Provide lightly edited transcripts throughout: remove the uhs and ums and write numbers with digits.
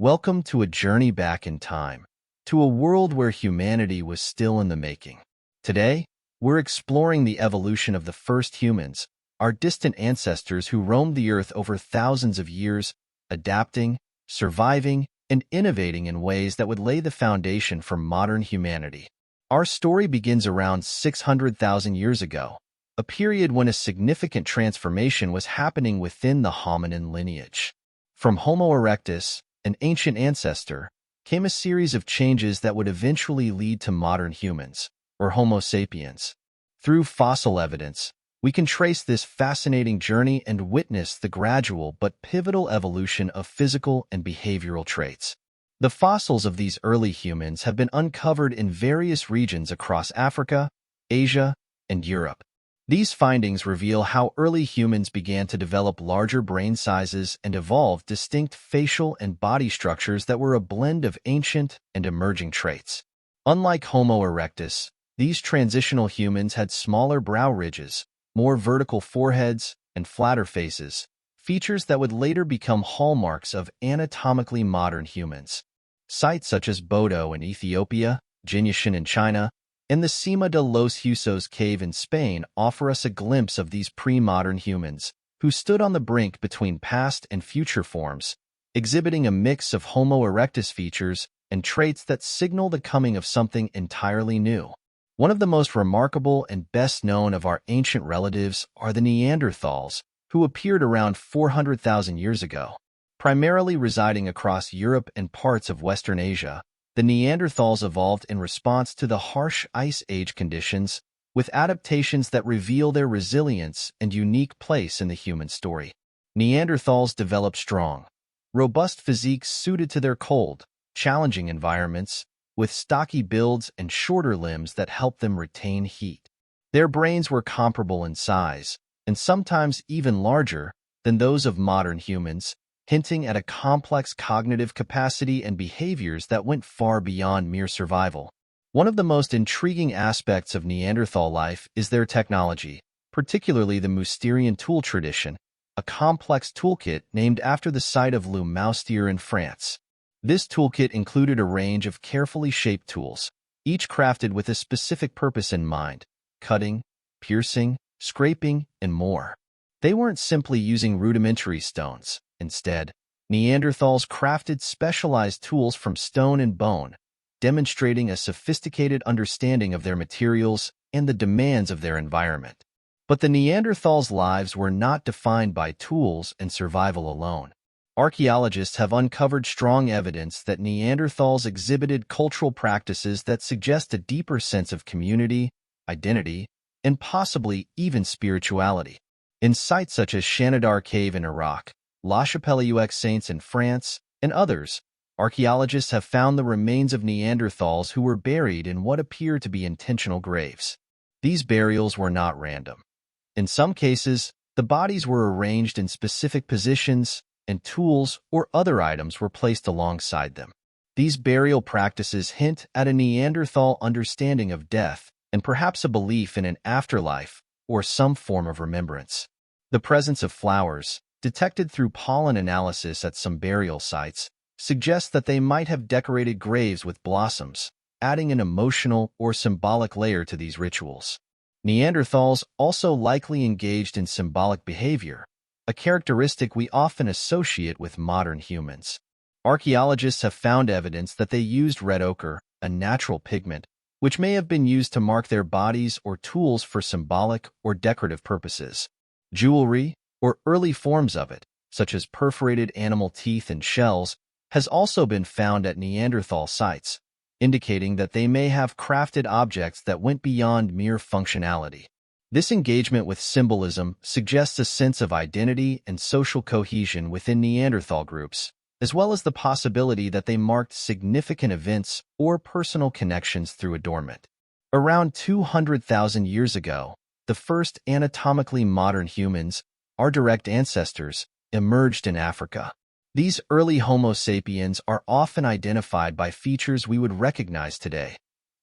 Welcome to a journey back in time, to a world where humanity was still in the making. Today, we're exploring the evolution of the first humans, our distant ancestors who roamed the earth over thousands of years, adapting, surviving, and innovating in ways that would lay the foundation for modern humanity. Our story begins around 600,000 years ago, a period when a significant transformation was happening within the hominin lineage. From Homo erectus, an ancient ancestor, came a series of changes that would eventually lead to modern humans, or Homo sapiens. Through fossil evidence, we can trace this fascinating journey and witness the gradual but pivotal evolution of physical and behavioral traits. The fossils of these early humans have been uncovered in various regions across Africa, Asia, and Europe. These findings reveal how early humans began to develop larger brain sizes and evolve distinct facial and body structures that were a blend of ancient and emerging traits. Unlike Homo erectus, these transitional humans had smaller brow ridges, more vertical foreheads, and flatter faces, features that would later become hallmarks of anatomically modern humans. Sites such as Bodo in Ethiopia, Jinshan in China, and the Cima de los Huesos cave in Spain offer us a glimpse of these pre-modern humans, who stood on the brink between past and future forms, exhibiting a mix of Homo erectus features and traits that signal the coming of something entirely new. One of the most remarkable and best known of our ancient relatives are the Neanderthals, who appeared around 400,000 years ago. Primarily residing across Europe and parts of Western Asia, the Neanderthals evolved in response to the harsh Ice Age conditions, with adaptations that reveal their resilience and unique place in the human story. Neanderthals developed strong, robust physiques suited to their cold, challenging environments, with stocky builds and shorter limbs that helped them retain heat. Their brains were comparable in size, and sometimes even larger, than those of modern humans, hinting at a complex cognitive capacity and behaviors that went far beyond mere survival. One of the most intriguing aspects of Neanderthal life is their technology, particularly the Mousterian tool tradition, a complex toolkit named after the site of Le Moustier in France. This toolkit included a range of carefully shaped tools, each crafted with a specific purpose in mind: cutting, piercing, scraping, and more. They weren't simply using rudimentary stones. Instead, Neanderthals crafted specialized tools from stone and bone, demonstrating a sophisticated understanding of their materials and the demands of their environment. But the Neanderthals' lives were not defined by tools and survival alone. Archaeologists have uncovered strong evidence that Neanderthals exhibited cultural practices that suggest a deeper sense of community, identity, and possibly even spirituality. In sites such as Shanidar Cave in Iraq, La Chapelle aux Saints in France, and others, archaeologists have found the remains of Neanderthals who were buried in what appear to be intentional graves. These burials were not random. In some cases, the bodies were arranged in specific positions, and tools or other items were placed alongside them. These burial practices hint at a Neanderthal understanding of death and perhaps a belief in an afterlife or some form of remembrance. The presence of flowers, detected through pollen analysis at some burial sites, suggests that they might have decorated graves with blossoms, adding an emotional or symbolic layer to these rituals. Neanderthals also likely engaged in symbolic behavior, a characteristic we often associate with modern humans. Archaeologists have found evidence that they used red ochre, a natural pigment, which may have been used to mark their bodies or tools for symbolic or decorative purposes. Jewelry, or early forms of it, such as perforated animal teeth and shells, has also been found at Neanderthal sites, indicating that they may have crafted objects that went beyond mere functionality. This engagement with symbolism suggests a sense of identity and social cohesion within Neanderthal groups, as well as the possibility that they marked significant events or personal connections through adornment. Around 200,000 years ago, the first anatomically modern humans, our direct ancestors, emerged in Africa. These early Homo sapiens are often identified by features we would recognize today: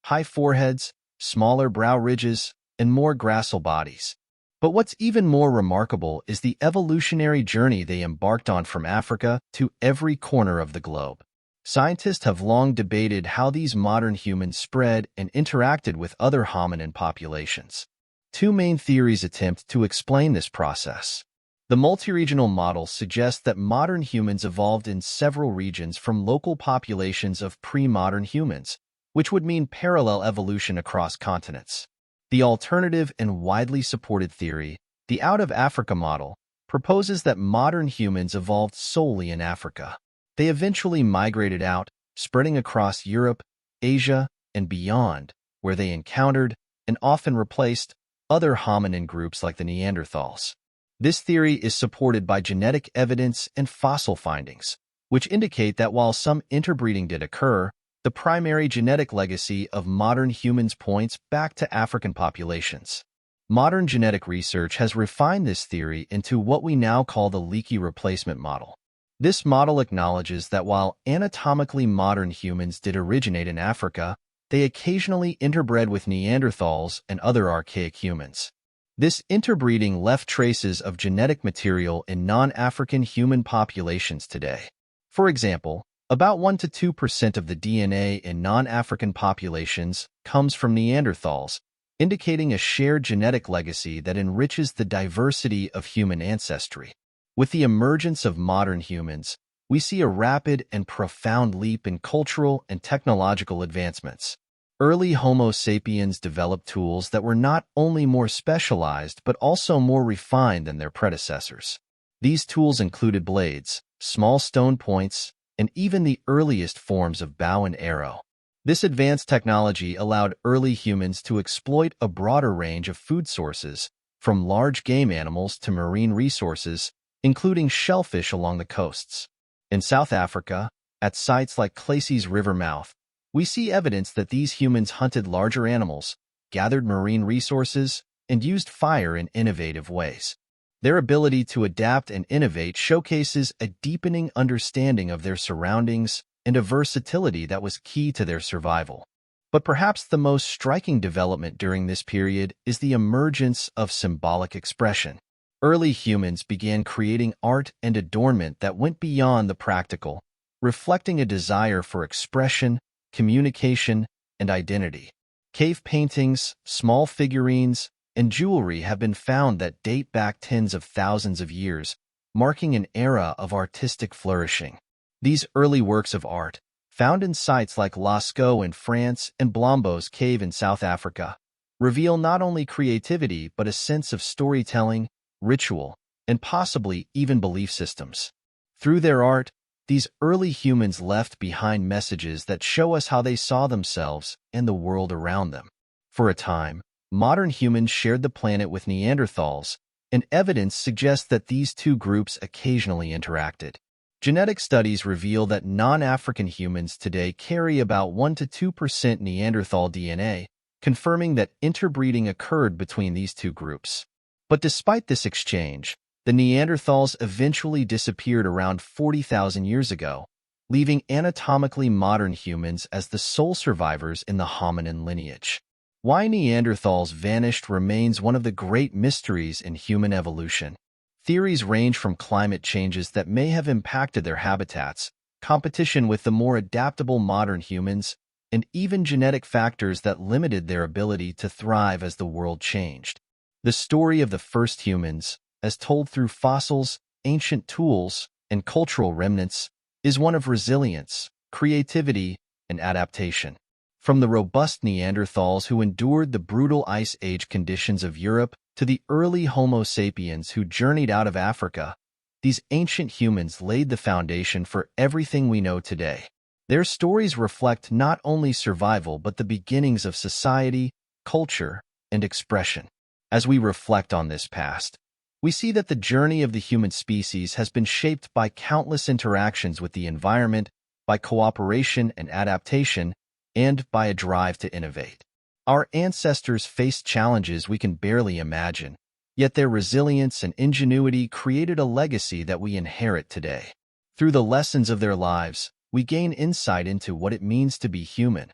high foreheads, smaller brow ridges, and more gracile bodies. But what's even more remarkable is the evolutionary journey they embarked on from Africa to every corner of the globe. Scientists have long debated how these modern humans spread and interacted with other hominin populations. Two main theories attempt to explain this process. The multi-regional model suggests that modern humans evolved in several regions from local populations of pre-modern humans, which would mean parallel evolution across continents. The alternative and widely supported theory, the out-of-Africa model, proposes that modern humans evolved solely in Africa. They eventually migrated out, spreading across Europe, Asia, and beyond, where they encountered and often replaced other hominin groups like the Neanderthals. This theory is supported by genetic evidence and fossil findings, which indicate that while some interbreeding did occur, the primary genetic legacy of modern humans points back to African populations. Modern genetic research has refined this theory into what we now call the leaky replacement model. This model acknowledges that while anatomically modern humans did originate in Africa, they occasionally interbred with Neanderthals and other archaic humans. This interbreeding left traces of genetic material in non-African human populations today. For example, about 1 to 2% of the DNA in non-African populations comes from Neanderthals, indicating a shared genetic legacy that enriches the diversity of human ancestry. With the emergence of modern humans, we see a rapid and profound leap in cultural and technological advancements. Early Homo Sapiens developed tools that were not only more specialized but also more refined than their predecessors. These tools included blades, small stone points, and even the earliest forms of bow and arrow. This advanced technology allowed early humans to exploit a broader range of food sources, from large game animals to marine resources, including shellfish along the coasts. In South Africa, at sites like Clayse's river mouth, we see evidence that these humans hunted larger animals, gathered marine resources, and used fire in innovative ways. Their ability to adapt and innovate showcases a deepening understanding of their surroundings and a versatility that was key to their survival. But perhaps the most striking development during this period is the emergence of symbolic expression. Early humans began creating art and adornment that went beyond the practical, reflecting a desire for expression, communication, and identity. Cave paintings, small figurines, and jewelry have been found that date back tens of thousands of years, marking an era of artistic flourishing. These early works of art, found in sites like Lascaux in France and Blombos Cave in South Africa, reveal not only creativity but a sense of storytelling, ritual, and possibly even belief systems. Through their art, these early humans left behind messages that show us how they saw themselves and the world around them. For a time, modern humans shared the planet with Neanderthals, and evidence suggests that these two groups occasionally interacted. Genetic studies reveal that non-African humans today carry about 1 to 2% Neanderthal DNA, confirming that interbreeding occurred between these two groups. But despite this exchange, the Neanderthals eventually disappeared around 40,000 years ago, leaving anatomically modern humans as the sole survivors in the hominin lineage. Why Neanderthals vanished remains one of the great mysteries in human evolution. Theories range from climate changes that may have impacted their habitats, competition with the more adaptable modern humans, and even genetic factors that limited their ability to thrive as the world changed. The story of the first humans, as told through fossils, ancient tools, and cultural remnants, is one of resilience, creativity, and adaptation. From the robust Neanderthals who endured the brutal Ice Age conditions of Europe to the early Homo sapiens who journeyed out of Africa, these ancient humans laid the foundation for everything we know today. Their stories reflect not only survival but the beginnings of society, culture, and expression. As we reflect on this past, we see that the journey of the human species has been shaped by countless interactions with the environment, by cooperation and adaptation, and by a drive to innovate. Our ancestors faced challenges we can barely imagine, yet their resilience and ingenuity created a legacy that we inherit today. Through the lessons of their lives, we gain insight into what it means to be human.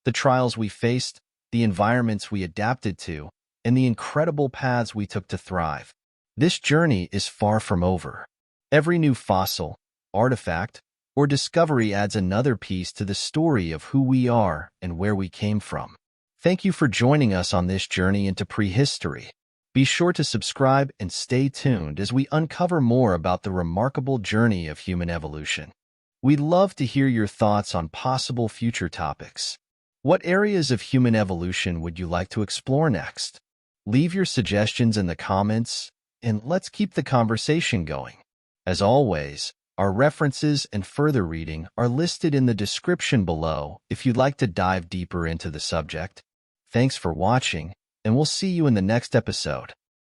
The trials we faced, the environments we adapted to, and the incredible paths we took to thrive. This journey is far from over. Every new fossil, artifact, or discovery adds another piece to the story of who we are and where we came from. Thank you for joining us on this journey into prehistory. Be sure to subscribe and stay tuned as we uncover more about the remarkable journey of human evolution. We'd love to hear your thoughts on possible future topics. What areas of human evolution would you like to explore next? Leave your suggestions in the comments, and let's keep the conversation going. As always, our references and further reading are listed in the description below if you'd like to dive deeper into the subject. Thanks for watching, and we'll see you in the next episode.